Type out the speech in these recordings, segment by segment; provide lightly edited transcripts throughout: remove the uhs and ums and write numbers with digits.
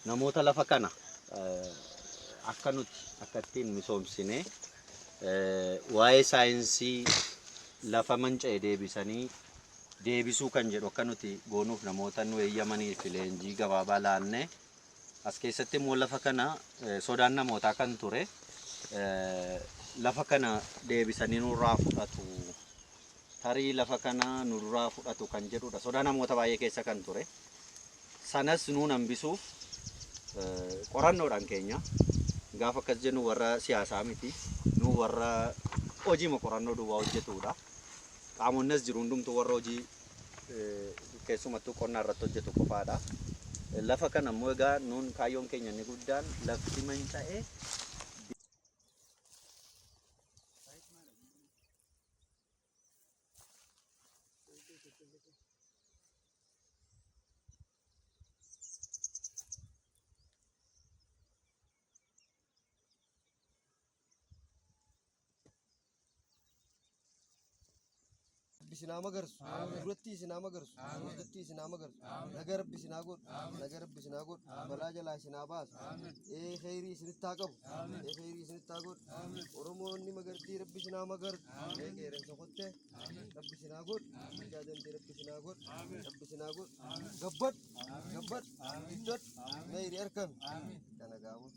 namoota lafa kana akka nuti akkattiin misoomsine waa'ee saayinsii lafa manca'e deebisuu kan jedhu akka nuti goonuuf namoota nu eeyyamanii fi leenjii gabaabaa laanne as keessatti immoo lafa kana sodaan namootaa kan ture lafa kana deebisanii nurraa fudhatu tarii lafa kana nurraa fudhatu kan jedhudha sodaa namoota baay'ee keessa kan ture sanas nuun hambisuuf qorannoodhaan keenya gaafa akkas jennu warra siyaasaa miti nu warra hojii qorannoo duwwaa hojjetudha qaamonnas jiru hundumtuu warra hojii keessumattuu qonnaa irratti hojjetu qofaadha lafa kana immoo egaa nuun kaayyoon keenya inni guddaan lafti manca'ee Bisinama garsu, duratti sinama garsu, duratti sinama garsu, nagar bisinagot, balaa jalaa sinaa baasu, khayrii isinitti haa qabu, khayrii isinitti haa godhu, Oromoonni magartii rabbi sinama garsu, qeerransa qottee, rabbi sinaa godhu, jaajamtee rabbi sinaa godhu, gabbad, iddot, khayrii argame, kana gaamu.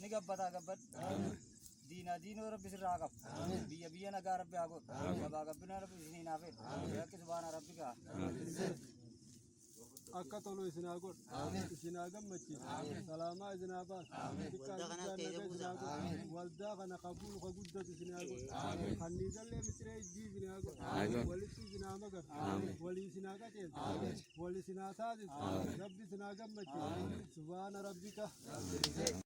Nigabbata gabbad diinoo rabbi sirraa qabu biyya nagaa rabbi haa godhu gabaa gabbina rabbi isiniin haa fedhu yakki subhaana rabbika akka tolu isinaa godhu isinaa gammachiisu salaamaa isinaa baasu waldaa kana qabuun ka guddatu isinaa godhu kanniisallee mixiree ijjii isinaa godhu walitti isinaa magarsu walii isinaa qaceelchu wali isinaa taasisu rabbi isinaa gammachiisu subhaana rabbika